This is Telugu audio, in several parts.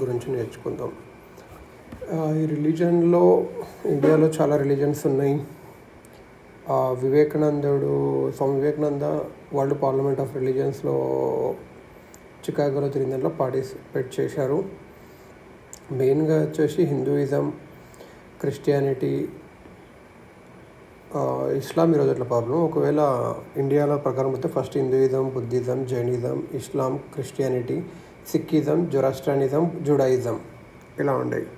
గురించి నేర్చుకుందాం. ఈ రిలీజన్లో ఇండియాలో చాలా రిలీజన్స్ ఉన్నాయి. Swami Vivekananda world parliament of రిలీజన్స్లో చికాగోలో జరిగిన దాంట్లో పార్టిసిపేట్ చేశారు. మెయిన్గా వచ్చేసి హిందూయిజం, క్రిస్టియానిటీ, ఇస్లాం ఈరోజు అట్లా ప్రాబ్లం. ఒకవేళ ఇండియాలో ప్రకారం అయితే ఫస్ట్ హిందూయిజం, బుద్ధిజం, జైనిజం, ఇస్లాం, క్రిస్టియానిటీ, సిక్కిజం, జొరాస్ట్రియనిజం, జుడాయిజం ఇలా ఉండేవి.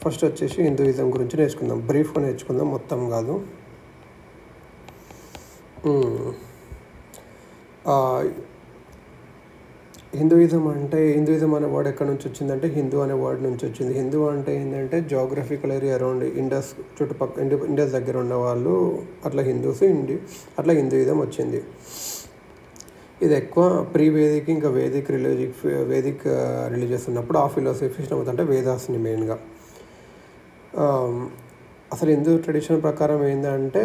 ఫస్ట్ వచ్చేసి హిందూయిజం గురించి నేర్చుకుందాం. బ్రీఫ్గా నేర్చుకుందాం, మొత్తం కాదు. హిందూయిజం హిందూయిజం అనే వర్డ్ ఎక్కడి నుంచి వచ్చిందంటే హిందూ అనే వర్డ్ నుంచి వచ్చింది. హిందూ అంటే ఏంటంటే geographical area around Indus Indus దగ్గర ఉన్న వాళ్ళు అట్లా హిందూస్, అట్లా హిందూయిజం వచ్చింది. ఇది ఎక్కువ ప్రీ వేదిక్ ఇంకా వేదిక్ రిలీజియస్ ఉన్నప్పుడు ఆ ఫిలాసఫీస్ నమ్ముతుంటే వేదాస్ని మెయిన్గా. అసలు హిందూ ట్రెడిషన్ ప్రకారం ఏంటంటే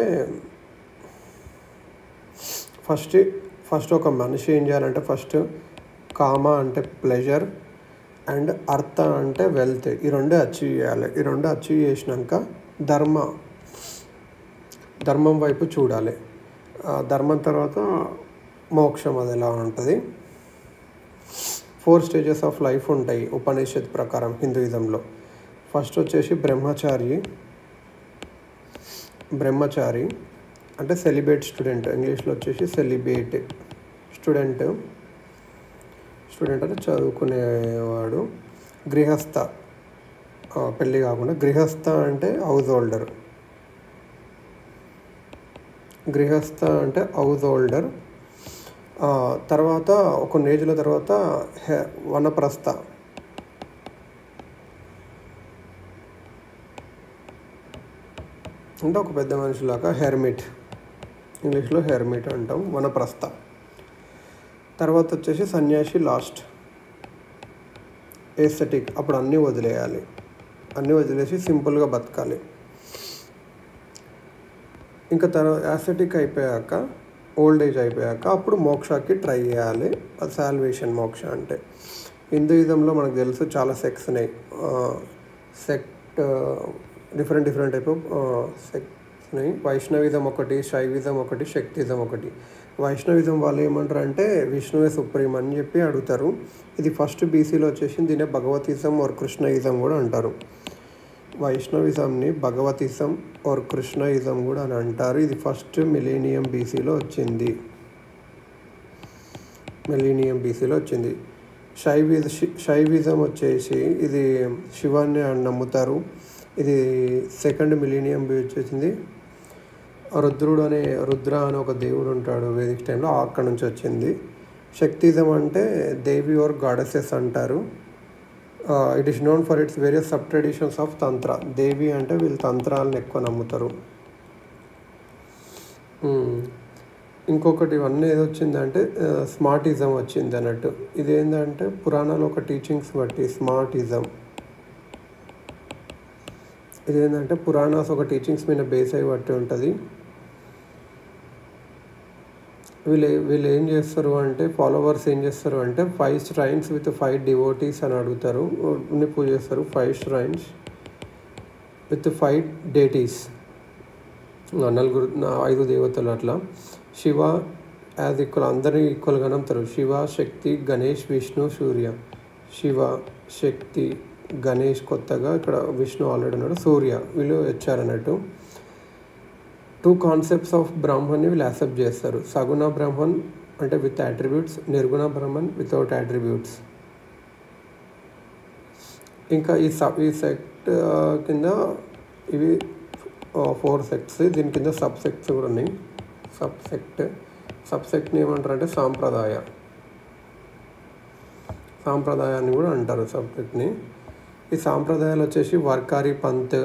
ఫస్ట్ ఒక మనిషి ఏం చేయాలంటే ఫస్ట్ కామ అంటే ప్లెజర్ అండ్ అర్థ అంటే వెల్త్, ఈ రెండు అచీవ్ చేయాలి. ఈ రెండు అచీవ్ చేసినాక ధర్మం వైపు చూడాలి. ధర్మం తర్వాత మోక్షం, అది ఎలా ఉంటుంది. 4 స్టేజెస్ ఆఫ్ లైఫ్ ఉంటాయి ఉపనిషత్ ప్రకారం హిందూయిజంలో. ఫస్ట్ వచ్చేసి బ్రహ్మచారి అంటే సెలిబేట్ స్టూడెంట్, ఇంగ్లీష్లో వచ్చేసి సెలిబేట్ స్టూడెంట్ అంటే చదువుకునేవాడు. గృహస్థ, పెళ్ళి కాకుండా గృహస్థ అంటే హౌస్ హోల్డర్. తర్వాత కొన్ని ఏజ్ల తర్వాత వనప్రస్థ, అంటే ఒక పెద్ద మనిషిలాగా హెర్మిట్, ఇంగ్లీష్లో హెర్మిట్ అంటాం, వనప్రస్థ. తర్వాత వచ్చేసి సన్యాసి లాస్ట్, ఎస్థెటిక్, అప్పుడు అన్నీ వదిలేసి సింపుల్గా బతకాలి. ఇంకా తర్వాత యాస్థెటిక్ అయిపోయాక, ఓల్డ్ ఏజ్ అయిపోయాక అప్పుడు మోక్షకి ట్రై చేయాలి. అది సాల్వేషన్, మోక్ష అంటే. హిందూయిజంలో మనకు తెలుసు చాలా సెక్ట్స్ ఉన్నాయి. డిఫరెంట్ టైప్ ఆఫ్ సెక్ట్స్ ఉన్నాయి. వైష్ణవిజం ఒకటి, శైవిజం ఒకటి, శక్తిజం ఒకటి. వైష్ణవిజం వాళ్ళు ఏమంటారు అంటే విష్ణువే సుప్రీం అని చెప్పి అడుగుతారు. ఇది ఫస్ట్ బీసీలో వచ్చేసింది. దీన్ని భగవతిజం ఆర్ కృష్ణయిజం కూడా అంటారు. వైష్ణవిజంని భగవతిజం ఆర్ కృష్ణయిజం కూడా అని అంటారు. ఇది ఫస్ట్ మిలీనియం బీసీలో వచ్చింది. శైవిజం వచ్చేసి ఇది శివాన్ని నమ్ముతారు. ఇది సెకండ్ మిలీనియం వచ్చేసింది. రుద్ర అనే ఒక దేవుడు ఉంటాడు వేదిక్ టైంలో, అక్కడ నుంచి వచ్చింది. శక్తిజం అంటే దేవి ఆర్ గాడెసెస్ అంటారు. It is known for it's various sub traditions of తంత్ర. దేవి అంటే వీళ్ళు తంత్రాలను ఎక్కువ నమ్ముతారు. ఇంకొకటి ఇవన్నీ ఏది వచ్చిందంటే స్మార్టిజం వచ్చింది అన్నట్టు. ఇదేంటంటే పురాణాలు ఒక టీచింగ్స్ బట్టి స్మార్టిజం. ఇదేంటంటే పురాణాస్ ఒక టీచింగ్స్ మీద బేస్ అయ్యి బట్టి ఉంటుంది. వీళ్ళు ఏం చేస్తారు అంటే ఫాలోవర్స్ ఏం చేస్తారు అంటే 5 shrines విత్ 5 devotees అని అడుగుతారు, పూజ చేస్తారు. 5 shrines విత్ 5 deities, 5 దేవతలు అట్లా. శివ యాజ్ ఈక్వల్, అందరినీ ఈక్వల్గా నమ్ముతారు. శివ, శక్తి, గణేష్, విష్ణు, సూర్య. శివ, శక్తి, గణేష్ కొత్తగా, ఇక్కడ విష్ణు ఆల్రెడీ ఉన్నాడు, సూర్య, వీళ్ళు వచ్చారన్నట్టు. 2 కాన్సెప్ట్స్ ఆఫ్ బ్రాహ్మణ్ని వీళ్ళు యాక్సెప్ట్ చేస్తారు. సగుణ బ్రాహ్మణ్ అంటే విత్ అట్రిబ్యూట్స్, నిర్గుణ బ్రాహ్మణ్ వితౌట్ అట్రిబ్యూట్స్. ఇంకా ఈ సెక్ట్ కింద ఇవి 4 సెక్ట్స్. దీని కింద సబ్ సెక్ట్స్ కూడా ఉన్నాయి. సబ్సెక్ట్ని ఏమంటారు అంటే సాంప్రదాయాన్ని కూడా అంటారు సబ్సెక్ట్ని. ఈ సాంప్రదాయాలు వచ్చేసి వర్కారి పంత్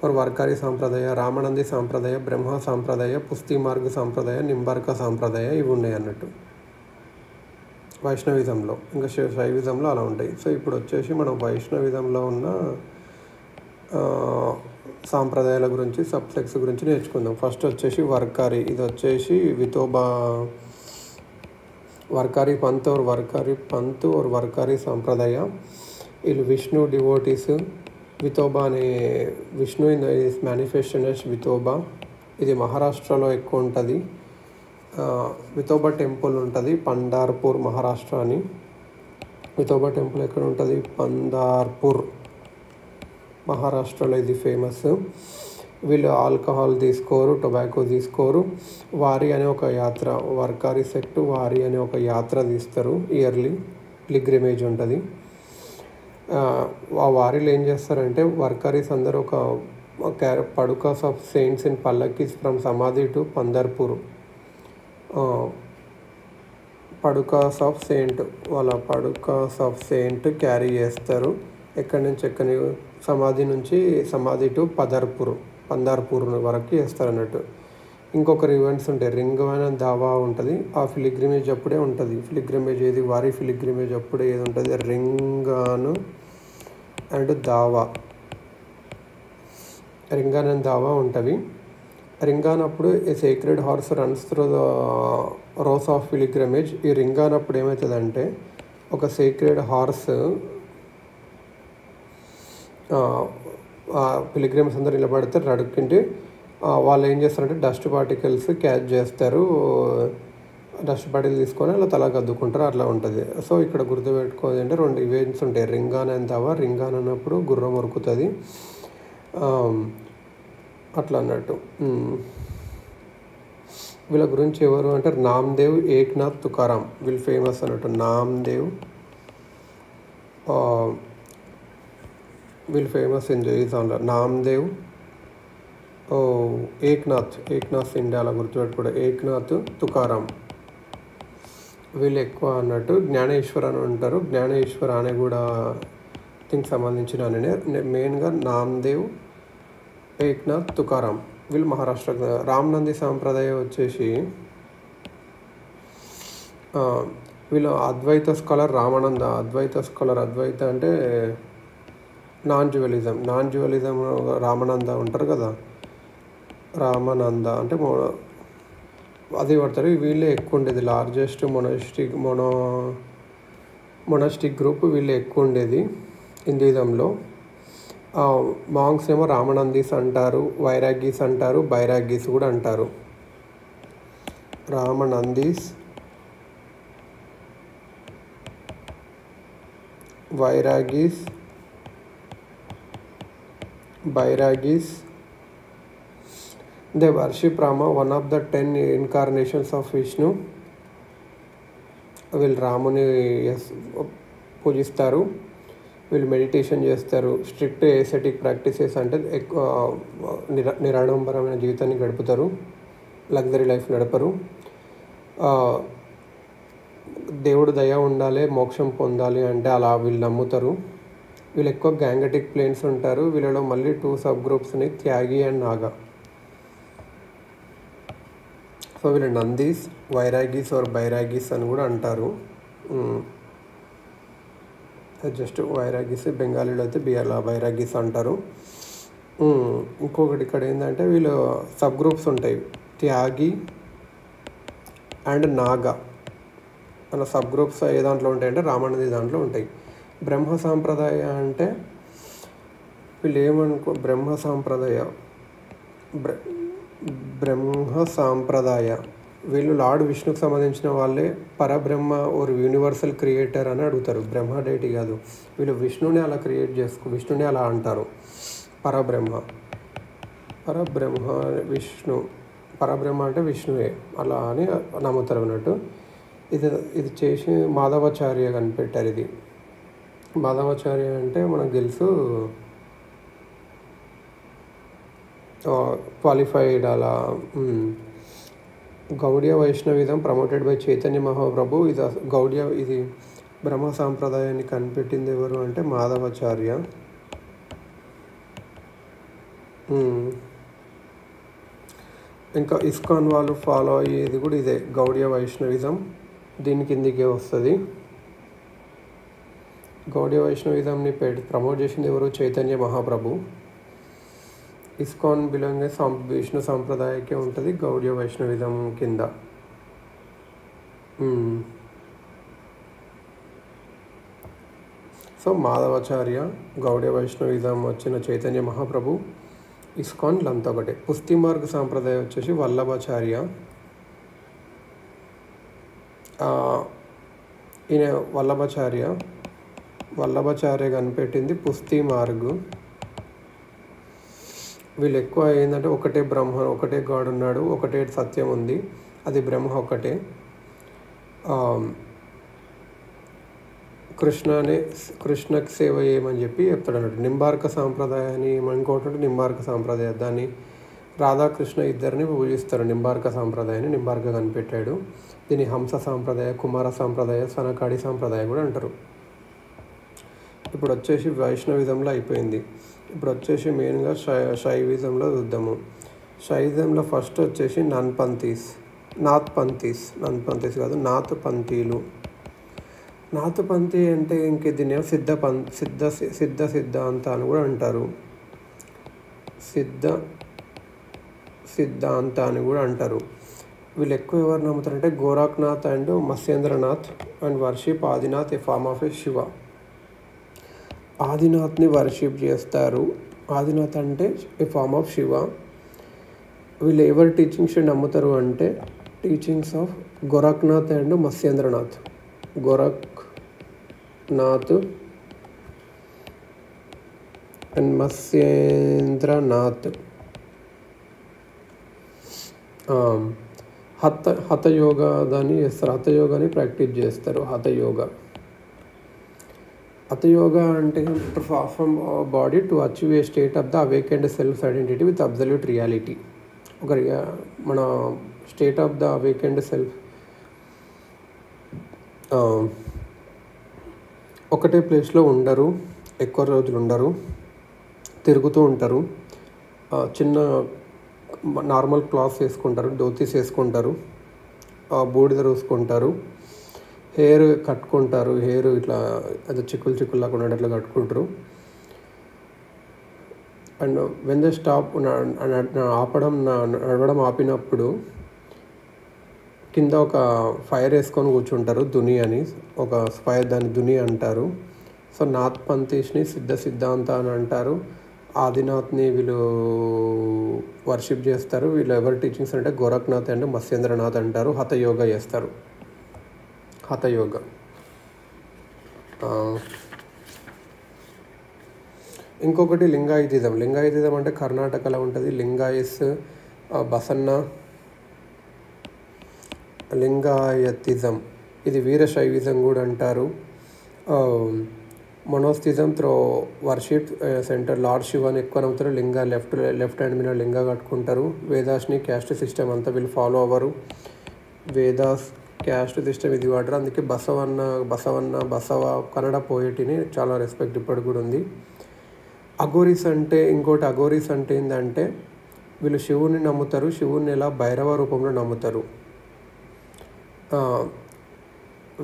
और వర్కారి సాంప్రదాయ, రామానంది సాంప్రదాయ, బ్రహ్మ సాంప్రదాయ, పుస్తి మార్గ సాంప్రదాయ, నింబార్క సాంప్రదాయ, ఇవి ఉన్నాయి అన్నట్టు వైష్ణవిజంలో. ఇంకా శైవిజంలో అలా ఉంటాయి. సో ఇప్పుడు వచ్చేసి మనం వైష్ణవిజంలో ఉన్న సాంప్రదాయాల గురించి, సబ్సెక్ట్స్ గురించి నేర్చుకుందాం. ఫస్ట్ వచ్చేసి వర్కారి. ఇది వచ్చేసి వర్కారి పంత్ और వర్కారి సంప్రదాయ. వీళ్ళు విష్ణు డివోటీస్. వితోబా అనే Vishnu in his manifestation as Vithoba. ఇది మహారాష్ట్రలో ఎక్కువ ఉంటుంది. వితోబా టెంపుల్ ఉంటుంది పండార్పూర్ మహారాష్ట్ర అని. వితోబా టెంపుల్ ఎక్కడ ఉంటుంది? పండార్పూర్ మహారాష్ట్రలో ఇది ఫేమస్. వీళ్ళు ఆల్కహాల్ తీసుకోరు, టొబాకో తీసుకోరు. వారి అనే ఒక యాత్ర, వర్కారి సెక్ట్ వారి అనే ఒక యాత్ర తీస్తారు. ఇయర్లీ పిలిగ్రిమేజ్ ఉంటుంది. ఆ వారిలో ఏం చేస్తారంటే వర్కరీస్ అందరూ ఒక పడుకాస్ ఆఫ్ సెయింట్స్ ఇన్ పల్లకీస్ ఫ్రమ్ సమాధి టు పందర్పూర్. పడుకాస్ ఆఫ్ సెయింట్, వాళ్ళ పడుకాస్ ఆఫ్ సెయింట్ క్యారీ చేస్తారు. ఎక్కడి నుంచి సమాధి టు పందార్పూర్ వరకు చేస్తారు అన్నట్టు. ఇంకొకరు ఈవెంట్స్ ఉంటాయి. రింగాన్ దావా ఉంటుంది. ఆ ఫిలిగ్రిమేజ్ అప్పుడే ఉంటుంది. ఫిలిగ్రిమేజ్ ఏది? వారి ఫిలిగ్రిమేజ్ అప్పుడే ఏది ఉంటుంది? రింగాన్ అండ్ దావా. రింగాన్ అండ్ దావా ఉంటుంది. రింగాన్ అప్పుడు a sacred horse runs through the rows of pilgrimage. ఈ రింగాన్ అప్పుడు ఏమవుతుందంటే ఒక సేక్రెడ్ హార్స్ పిలిగ్రిమ్స్ అందరూ నిలబడతారు అడుక్కింటి. వాళ్ళు ఏం చేస్తారంటే డస్ట్ పార్టికల్స్ క్యాచ్ చేస్తారు. డస్ట్ పార్టికల్ తీసుకొని అలా తల కద్దుకుంటారు. అట్లా ఉంటుంది. సో ఇక్కడ గుర్తుపెట్టుకోవాలి అంటే 2 ఈవెంట్స్ ఉంటాయి. రింగాన్ అండ్ దావా. రింగాన్ అన్నప్పుడు గుర్రం ఉరుకుతుంది అట్లా అన్నట్టు. వీళ్ళ గురించి ఎవరు అంటే నామ్దేవ్, ఏక్నాథ్, తుకారాం. వీళ్ళు ఫేమస్ అన్నట్టు. నామ్దేవ్ వీళ్ళు ఫేమస్ ఇన్ జైజాన్లో. నామ్దేవ్, ఏక్నాథ్ ఇండియాలో గుర్తుపెట్టుకోవడం. ఏక్నాథ్, తుకారాం వీళ్ళు ఎక్కువ అన్నట్టు. జ్ఞానేశ్వర్ అని ఉంటారు. జ్ఞానేశ్వర్ అనే కూడా దీనికి సంబంధించిన మెయిన్గా నామ్దేవ్, ఏక్నాథ్, తుకారాం వీళ్ళు మహారాష్ట్ర. రామ్నంది సాంప్రదాయం వచ్చేసి వీళ్ళు అద్వైత స్కాలర్ రామానంద. అద్వైత అంటే నాన్ డ్యువలిజం రామానంద ఉంటారు కదా. రామానంద అంటే అది పడతారు. వీళ్ళే ఎక్కువ ఉండేది. లార్జెస్ట్ మొనాస్టిక్ గ్రూప్ వీళ్ళే ఎక్కువ ఉండేది హిందూయిజంలో. మాంగ్స్ ఏమో రామనందీస్ అంటారు, వైరాగీస్ అంటారు, బైరాగీస్ కూడా అంటారు. Ramanandis, Vairagis, Bairagis. They worship Rama, one of the 10 incarnations of Vishnu. వీళ్ళు రాముని పూజిస్తారు. వీళ్ళు మెడిటేషన్ చేస్తారు. స్ట్రిక్ట్ ఎసెటిక్ ప్రాక్టీసెస్ అంటే ఎక్కువ నిరాడంబరమైన జీవితాన్ని గడుపుతారు. లగ్జరీ లైఫ్ నడపరు. దేవుడు దయ ఉండాలి, మోక్షం పొందాలి అంటే అలా వీళ్ళు నమ్ముతారు. వీళ్ళు ఎక్కువ గ్యాంగటిక్ ప్లేన్స్ ఉంటారు. వీళ్ళలో మళ్ళీ 2 సబ్ గ్రూప్స్ ఉన్నాయి, త్యాగి అండ్ నాగా. సో వీళ్ళు నందీస్, వైరాగీస్ ఆర్ బైరాగీస్ అని కూడా అంటారు. జస్ట్ వైరాగీస్, బెంగాలీలో అయితే బైరాగీస్ అంటారు. ఇంకొకటి ఇక్కడ ఏంటంటే వీళ్ళు సబ్ గ్రూప్స్ ఉంటాయి. త్యాగి అండ్ నాగా అన్న సబ్ గ్రూప్స్ ఏ దాంట్లో ఉంటాయంటే రామానంది దాంట్లో ఉంటాయి. బ్రహ్మ సాంప్రదాయ అంటే వీళ్ళు బ్రహ్మ సాంప్రదాయ వీళ్ళు లార్డ్ విష్ణుకు సంబంధించిన వాళ్ళే. పరబ్రహ్మ ఓర్ యూనివర్సల్ క్రియేటర్ అని అడుగుతారు. బ్రహ్మ డైటీ కాదు. వీళ్ళు విష్ణుని అలా విష్ణుని అలా అంటారు. పరబ్రహ్మ అంటే విష్ణువే అలా అని నమ్ముతారు అన్నట్టు. ఇది చేసి మాధవాచార్య కనిపెట్టారు. ఇది మాధవాచార్య అంటే మనకు తెలుసు క్వాలిఫైడ్ అలా. Gaudiya Vaishnavism promoted by Chaitanya Mahaprabhu. ఇది బ్రహ్మ సాంప్రదాయాన్ని కనిపెట్టింది ఎవరు అంటే మాధవాచార్య. ఇంకా ఇస్కాన్ వాళ్ళు ఫాలో అయ్యేది కూడా ఇదే గౌడియ వైష్ణవిజం. దీని కిందికే వస్తుంది. గౌడియ వైష్ణవిజంని ప్రమోట్ చేసింది ఎవరు? చైతన్య మహాప్రభు. ఇస్కాన్ బిలాంగ్ విష్ణు సాంప్రదాయకే ఉంటుంది గౌడియ వైష్ణవిజం కింద. సో మాధవాచార్య, గౌడీయ వైష్ణవిజం వచ్చిన చైతన్య మహాప్రభు, ఇస్కాన్ అంతా ఒకటే. పుష్టి మార్గ సాంప్రదాయం వచ్చేసి వల్లభాచార్య. ఈయన వల్లభాచార్య కనిపెట్టింది పుష్టి మార్గు. వీళ్ళు ఎక్కువ ఏంటంటే ఒకటే బ్రహ్మ, ఒకటే గాడ్ ఉన్నాడు, ఒకటే సత్యం ఉంది, అది బ్రహ్మ ఒక్కటే. కృష్ణకి సేవ చేయమని చెప్పి చెప్తాడు అన్నట్టు. నింబార్క సాంప్రదాయాన్ని ఇంకోటి నింబార్క సాంప్రదాయం, దాన్ని రాధాకృష్ణ ఇద్దరిని పూజిస్తారు. నింబార్క సాంప్రదాయాన్ని నింబార్క కనిపెట్టాడు. దీన్ని హంస సాంప్రదాయ, కుమార సాంప్రదాయ, సనకాడి సాంప్రదాయం కూడా అంటారు. ఇప్పుడు వచ్చేసి వైష్ణవిజంలో అయిపోయింది. ఇప్పుడు వచ్చేసి మెయిన్గా శైవిజంలో చూద్దాము. శైవిజంలో ఫస్ట్ వచ్చేసి నాత్ పంథీస్ కాదు, నాత్ పంథీలు. నాత్ పంథీ అంటే ఇంక దీన్ని సిద్ధాంత అని కూడా అంటారు. సిద్ధాంత అని కూడా అంటారు. వీళ్ళు ఎక్కువ ఎవరు నమ్ముతారంటే Gorakhnath and Matsyendranath and worship Adinath, a form of a Shiva. ఆదినాథ్ని వర్షిప్ చేస్తారు. ఆదినాథ్ అంటే ఏ ఫార్మ్ ఆఫ్ శివ. వీళ్ళు ఎవరి టీచింగ్స్ నమ్ముతారు అంటే teachings of Gorakhnath and Matsyendranath. Gorakhnath and Matsyendranath. Hatha yoga దాన్ని చేస్తారు. హతయోగాని ప్రాక్టీస్ చేస్తారు. హతయోగా అంటే from body to achieve a state of the awakened self identity with absolute reality. మన state of the awakened self ఒకటే ప్లేస్లో ఉండరు, ఎక్కువ రోజులు ఉండరు, తిరుగుతూ ఉంటారు. చిన్న నార్మల్ క్లాత్స్ వేసుకుంటారు, ధోతీస్ వేసుకుంటారు, బూడిద రోసుకుంటారు, హెయిర్ కట్టుకుంటారు. హెయిర్ ఇట్లా అది చిక్కులు లాగా ఉండేటట్లు కట్టుకుంటారు. అండ్ వెన్ దే స్టాప్ నడవడం ఆపినప్పుడు కింద ఒక ఫైర్ వేసుకొని కూర్చుంటారు. దుని అని ఒక ఫైర్, దాన్ని దుని అంటారు. సో నాత్ పంథీస్ని సిద్ధాంత అని అంటారు. ఆదినాథ్ని వీళ్ళు వర్షిప్ చేస్తారు. వీళ్ళు ఎవరి టీచింగ్స్ అంటే గోరఖ్నాథ్ అండ్ మత్స్యేంద్రనాథ్ అంటారు. హతయోగా చేస్తారు. హతయోగా. ఇంకొకటి లింగాయతిజం. లింగాయతిజం అంటే కర్ణాటకలో ఉంటుంది. లింగాయస్, బసన్న, లింగాయతిజం. ఇది వీరశైవిజం కూడా అంటారు. Monotheism through worship centre lord శివాని ఎక్కువ నమ్ముతారు. లింగా లెఫ్ట్ హ్యాండ్ మీద లింగా కట్టుకుంటారు. వేదాస్ని క్యాస్ట్ సిస్టమ్ అంతా వీళ్ళు ఫాలో అవ్వరు. వేదాస్ క్యాస్ట్ సిస్టమ్ ఇది వాడరు. అందుకే బసవ కన్నడ పోయిటిని చాలా రెస్పెక్ట్ ఇప్పటికి కూడా ఉంది. అఘోరీస్ అంటే ఏంటంటే వీళ్ళు శివుని నమ్ముతారు. శివుని ఎలా భైరవ రూపంలో నమ్ముతారు.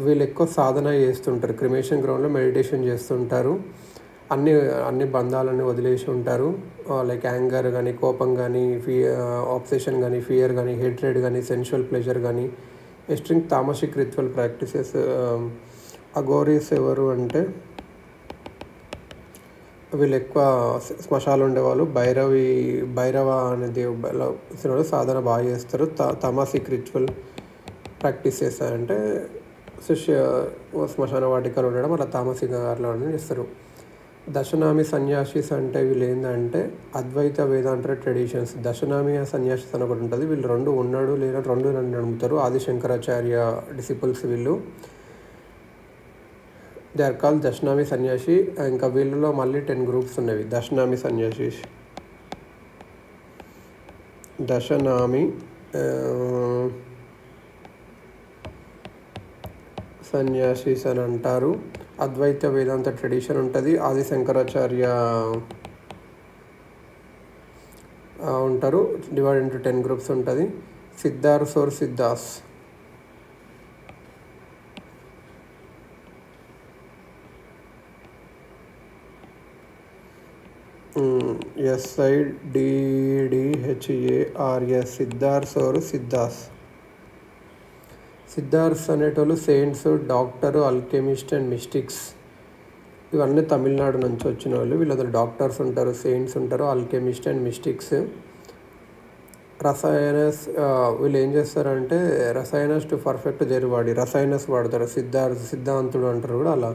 వీళ్ళు ఎక్కువ సాధన చేస్తుంటారు. క్రిమేషన్ గ్రౌండ్లో మెడిటేషన్ చేస్తుంటారు. అన్ని బంధాలన్నీ వదిలేసి ఉంటారు. లైక్ యాంగర్ కానీ, కోపం కానీ, ఆబ్సెషన్ కానీ, ఫియర్ కానీ, హేట్రెడ్ కానీ, సెన్షువల్ ప్లెజర్ కానీ, ఎస్ట్రింగ్ తామసిక్ రిచువల్ ప్రాక్టీసెస్. అఘోరీస్ ఎవరు అంటే వీళ్ళు ఎక్కువ శ్మశాలు ఉండేవాళ్ళు. భైరవ అనే దేవుడు సాధన బాగా చేస్తారు. తామసిక్ రిచువల్ ప్రాక్టీసెస్ అంటే శ్మశాన వాటికలు ఉండడం, అలా తామసిక అట్లా చేస్తారు. దశనామి సన్యాసిస్ అంటే వీళ్ళు ఏంటంటే అద్వైత వేదాంత ట్రెడిషన్స్. దశనామి సన్యాసిస్ అని ఒకటి ఉంటుంది. వీళ్ళు రెండు ఉన్నాడు లేదా రెండు నమ్ముతారు. ఆదిశంకరాచార్య డిసిపుల్స్ వీళ్ళు. దే ఆర్ కాల్ దశనామి సన్యాసి. ఇంకా వీళ్ళలో మళ్ళీ 10 గ్రూప్స్ ఉన్నవి. దశనామి సన్యాసిస్ అని అంటారు. అద్వైత వేదాంత ట్రెడిషన్ ఉంటుంది. ఆది శంకరాచార్య ఉంటారు. డివైడ్ ఇంటూ 10 గ్రూప్స్ ఉంటుంది. సిద్ధాస్ SIDDHARS. సిద్ధార్స్ అనేటోళ్ళు saints, doctor, alchemist and mystics. ఇవన్నీ తమిళనాడు నుంచి వచ్చిన వాళ్ళు. వీళ్ళందరూ డాక్టర్స్ ఉంటారు, సెయింట్స్ ఉంటారు, ఆల్కెమిస్ట్ అండ్ మిస్టిక్స్. రసాయనస్ వీళ్ళు ఏం చేస్తారంటే రసాయనస్ టు పర్ఫెక్ట్ జరువాడి రసాయనస్ వాడతారు. సిద్ధాంతుడు అంటారు కూడా అలా.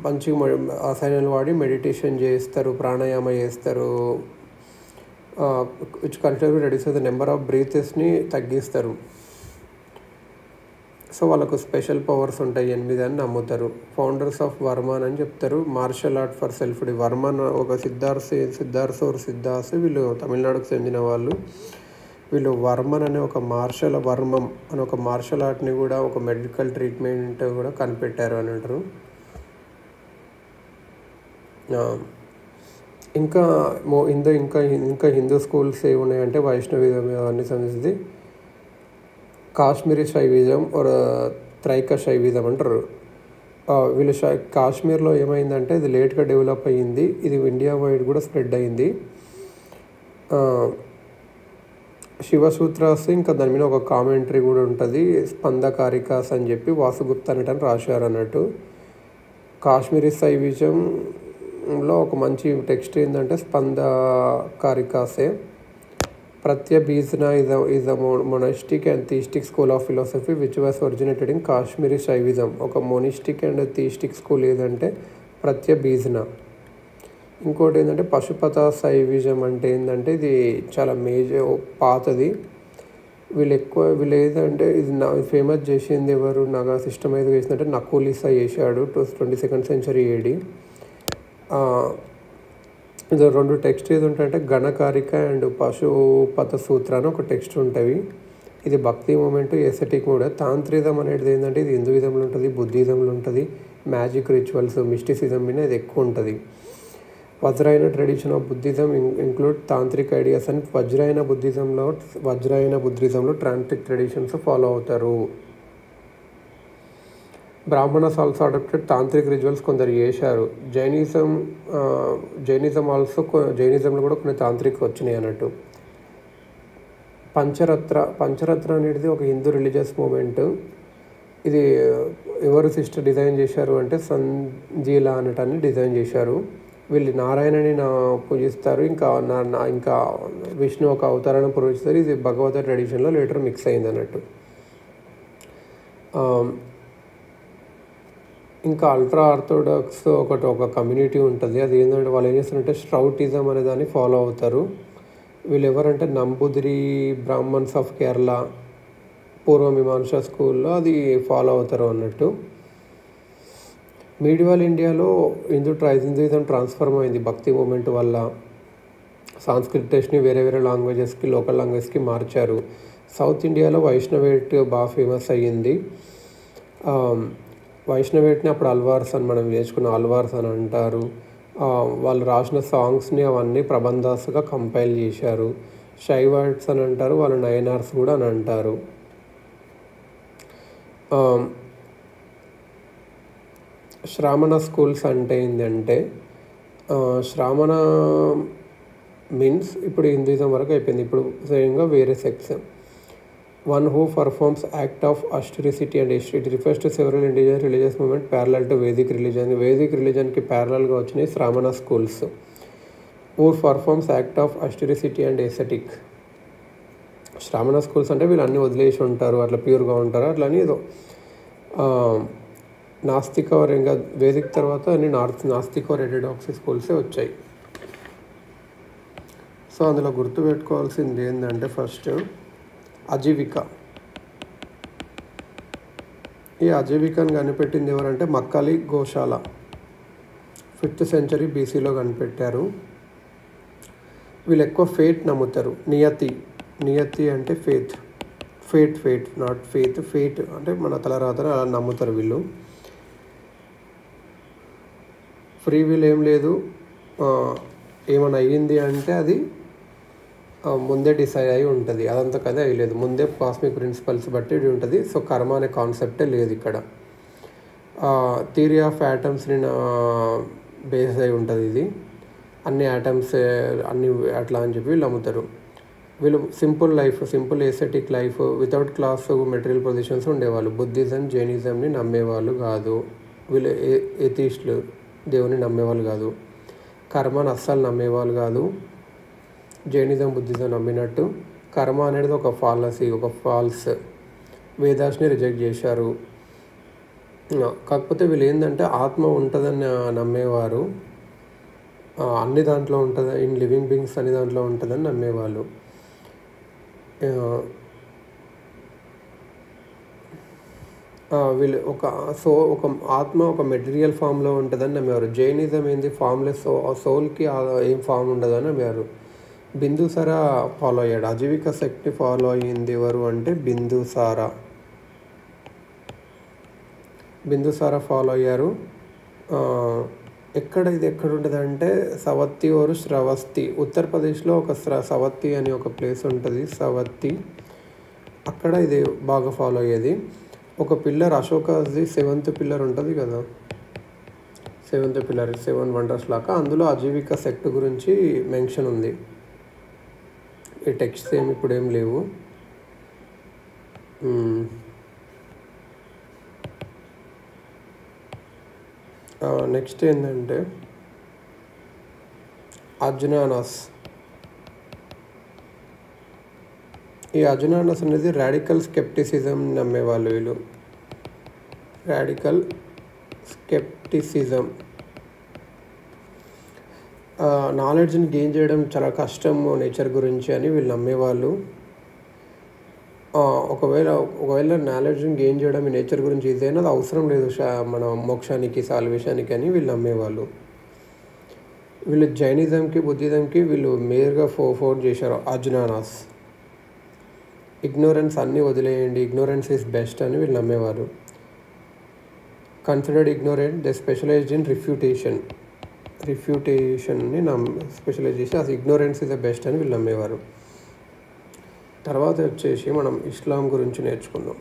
మంచిగా రసాయనాలు వాడి మెడిటేషన్ చేస్తారు, ప్రాణాయామ చేస్తారు. Which consider reduce the number of బ్రీతెస్ని తగ్గిస్తారు. సో వాళ్ళకు స్పెషల్ పవర్స్ ఉంటాయి 8 అని నమ్ముతారు. ఫౌండర్స్ ఆఫ్ వర్మన్ అని చెప్తారు. మార్షల్ ఆర్ట్ ఫర్ సెల్ఫ్ వర్మన్ ఒక సిద్ధార్థ్ వీళ్ళు తమిళనాడుకు చెందిన వాళ్ళు. వీళ్ళు వర్మన్ అనే ఒక వర్మం అనే ఒక మార్షల్ ఆర్ట్ని కూడా ఒక మెడికల్ ట్రీట్మెంట్ కూడా కనిపెట్టారు అని అంటారు. ఇంకా ఇంకా హిందూ స్కూల్స్ ఏమి ఉన్నాయంటే వైష్ణవిజం అవన్నీ సంబంధించింది. కాశ్మీరీ శైవిజం ఆర్ త్రైక శైవిజం అంటారు. వీళ్ళు కాశ్మీర్లో ఏమైందంటే ఇది లేట్గా డెవలప్ అయ్యింది. ఇది ఇండియా వైడ్ కూడా స్ప్రెడ్ అయింది. శివసూత్రాస్ ఇంకా దాని మీద ఒక కామెంటరీ కూడా ఉంటుంది. స్పందకారికాస్ అని చెప్పి వాసుగుప్త అనేటని రాశారు అన్నట్టు. కాశ్మీరీ శైవిజంలో ఒక మంచి టెక్స్ట్ ఏంటంటే స్పందకారికాసే. Pratyabhijna is a monastic and theistic school of philosophy which was originated in Kashmiri Shaivism. ఒక మోనిస్టిక్ అండ్ థీస్టిక్ స్కూల్ ఏదంటే ప్రత్యబీజ్న. ఇంకోటి ఏంటంటే పశుపత శైవిజం అంటే ఏంటంటే ఇది చాలా పాతది. వీళ్ళు ఏదంటే ఇది ఫేమస్ చేసింది ఎవరు నాకు సిస్టమైజ్ చేసిందంటే నకులిసా చేశాడు 22nd century AD. ఇది 2 టెక్స్ట్ ఏది ఉంటాయంటే గణకారిక అండ్ పశుపత సూత్ర అని ఒక టెక్స్ట్ ఉంటుంది. ఇది భక్తి మూమెంట్, ఎసెటిక్ కూడా. తాంత్రిజం అనేది ఏంటంటే ఇది హిందూయిజంలో ఉంటుంది, బుద్ధిజంలో ఉంటుంది. మ్యాజిక్ రిచువల్స్, మిస్టిసిజం మీద ఇది ఎక్కువ ఉంటుంది. Vajrayana tradition of Buddhism include tantric ideas అని వజ్రాయన బుద్ధిజంలో తాంత్రిక్ ట్రెడిషన్స్ ఫాలో అవుతారు. Brahmanas also adopted tantric rituals కొందరు చేశారు. జైనిజంలో కూడా కొన్ని తాంత్రిక్ వచ్చినాయి అన్నట్టు. పంచరత్ర అనేది ఒక హిందూ రిలీజియస్ మూమెంట్. ఇది ఎవరు సిస్టర్ డిజైన్ చేశారు అంటే సంజీలా అనేటాన్ని డిజైన్ చేశారు. వీళ్ళు నారాయణని పూజిస్తారు, ఇంకా విష్ణు ఒక అవతారాన్ని పూజిస్తారు. ఇది భగవత ట్రెడిషన్లో లేటర్ మిక్స్ అయింది అన్నట్టు. ఇంకా అల్ట్రా ఆర్థోడాక్స్ ఒక కమ్యూనిటీ ఉంటుంది. అది ఏంటంటే వాళ్ళు ఏం చేస్తారంటే స్ట్రౌటిజం అనే దాన్ని ఫాలో అవుతారు. వీళ్ళు ఎవరంటే నంబూదిరి బ్రాహ్మణ్స్ ఆఫ్ కేరళ పూర్వమీమాంసా స్కూల్లో అది ఫాలో అవుతారు అన్నట్టు. మీడివల్ ఇండియాలో హిందూయిజం ట్రాన్స్ఫార్మ్ అయింది భక్తి మూమెంట్ వల్ల. సాంస్క్రిట్ టెస్ట్ని వేరే లాంగ్వేజెస్కి, లోకల్ లాంగ్వేజ్కి మార్చారు. సౌత్ ఇండియాలో వైష్ణవేట్ బాగా ఫేమస్ అయ్యింది. వైష్ణవేట్ని అప్పుడు అల్వార్స్ అని మనం నేర్చుకున్న అల్వార్స్ అని అంటారు. వాళ్ళు రాసిన సాంగ్స్ని అవన్నీ ప్రబంధాస్గా కంపైల్ చేశారు. శైవాట్స్ అని అంటారు, వాళ్ళు నయనార్స్ కూడా అని అంటారు. శ్రామణ స్కూల్స్ అంటే ఏంటంటే శ్రామణ మీన్స్ ఇప్పుడు హిందూయిజం వరకు అయిపోయింది. ఇప్పుడు స్వయంగా వేరే section. One who performs act of austerity and it refers to several indigenous religious movements parallel to Vedic religion. Vedic religion की parallel గా వచ్చినాయి Shramana schools. Who performs act of austerity and ascetic. Shramana schools అంటే వీళ్ళు అన్నీ వదిలేసి ఉంటారు, అట్లా ప్యూర్గా ఉంటారు, అట్లా అని ఏదో నాస్తిక ఇంకా వేదిక్ తర్వాత అన్ని నాస్తిక ఆర్థోడాక్స్ స్కూల్సే వచ్చాయి. సో అందులో గుర్తుపెట్టుకోవాల్సింది ఏంటంటే ఫస్ట్ అజీవిక. ఈ అజీవికను కనిపెట్టింది ఎవరంటే మక్కాలి గోశాల 5th century BCలో కనిపెట్టారు. వీళ్ళు ఎక్కువ ఫేట్ నమ్ముతారు. నియతి అంటే ఫేట్ నాట్ ఫేట్ అంటే మన తలరాతను అలా నమ్ముతారు వీళ్ళు. ఫ్రీ విల్ ఏం లేదు. ఏమైనా అయ్యింది అంటే అది ముందే డిసైడ్ అయి ఉంటుంది, అదంతా కదా అయ్యలేదు, ముందే కాస్మిక్ ప్రిన్సిపల్స్ బట్టి ఇది ఉంటుంది. సో కర్మ అనే కాన్సెప్టే లేదు ఇక్కడ. థియరీ ఆఫ్ యాటమ్స్ని బేస్ అయి ఉంటుంది. ఇది అన్ని యాటమ్స్ అన్ని అట్లా అని చెప్పి వీళ్ళు నమ్ముతారు. వీళ్ళు simple ascetic life without class material positions ఉండేవాళ్ళు. బుద్ధిజం జైనిజంని నమ్మేవాళ్ళు కాదు. వీళ్ళు ఎథీస్టులు, దేవుని నమ్మేవాళ్ళు కాదు. కర్మను అస్సలు నమ్మేవాళ్ళు కాదు. జైనిజం బుద్ధిజం నమ్మినట్టు కర్మ అనేది ఒక ఫాలసీ, ఒక ఫాల్స్. వేదాస్ని రిజెక్ట్ చేశారు. కాకపోతే వీళ్ళు ఏంటంటే ఆత్మ ఉంటుందని నమ్మేవారు. అన్ని దాంట్లో ఉంటుంది, ఇన్ లివింగ్ బీయింగ్స్ అన్ని దాంట్లో ఉంటుందని నమ్మేవాళ్ళు. వీళ్ళు ఒక ఆత్మ ఒక మెటీరియల్ ఫామ్లో ఉంటుందని నమ్మేవారు. జైనిజం ఏంది, ఫామ్లెస్, సోల్కి ఏం ఫామ్ ఉండదని నమ్మేవారు. బిందుసార ఫాలో అయ్యాడు. అజీవిక శక్తి ఫాలో అయ్యింది ఎవరు అంటే బిందుసార ఫాలో అయ్యారు. ఇది ఎక్కడ ఉంటుంది అంటే సవత్తి ఓరు శ్రవస్తి, ఉత్తరప్రదేశ్లో ఒక సవత్తి అని ఒక ప్లేస్ ఉంటుంది, సవత్తి. అక్కడ ఇది బాగా ఫాలో అయ్యేది. ఒక పిల్లర్, అశోకాది 7th పిల్లర్ ఉంటుంది కదా, 7th పిల్లర్, 7 వండర్స్ లాగా, అందులో అజీవిక సెక్ట్ గురించి మెన్షన్ ఉంది. ఈ టెక్స్ట్ ఇప్పుడు ఏం లేవు. నెక్స్ట్ ఏంటంటే అజ్ఞానస్. ఈ అజ్ఞానస్ అనేది రాడికల్ స్కెప్టిసిజం నమ్మేవాళ్ళు. వీళ్ళు రాడికల్ స్కెప్టిసిజం, నాలెడ్జ్ని గెయిన్ చేయడం చాలా కష్టము నేచర్ గురించి అని వీళ్ళు నమ్మేవాళ్ళు. ఒకవేళ నాలెడ్జ్ని గెయిన్ చేయడం ఈ నేచర్ గురించి ఇదైనా అది అవసరం లేదు మన మోక్షానికి, సాల్వేషానికి అని వీళ్ళు నమ్మేవాళ్ళు. వీళ్ళు జైనిజంకి బుద్ధిజంకి వీళ్ళు మేయర్గా ఫోర్ట్ చేశారు అజ్ఞానాస్. ఇగ్నోరెన్స్ అన్నీ వదిలేయండి, ఇగ్నోరెన్స్ ఈజ్ బెస్ట్ అని వీళ్ళు నమ్మేవారు. Considered ignorant, they specialized in రిఫ్యూటేషన్ని స్పెషలైజ్ చేసి అది ఇగ్నోరెన్స్ ఈజ్ ద బెస్ట్ అని వీళ్ళు నమ్మేవారు. తర్వాత వచ్చేసి మనం ఇస్లాం గురించి నేర్చుకుందాం.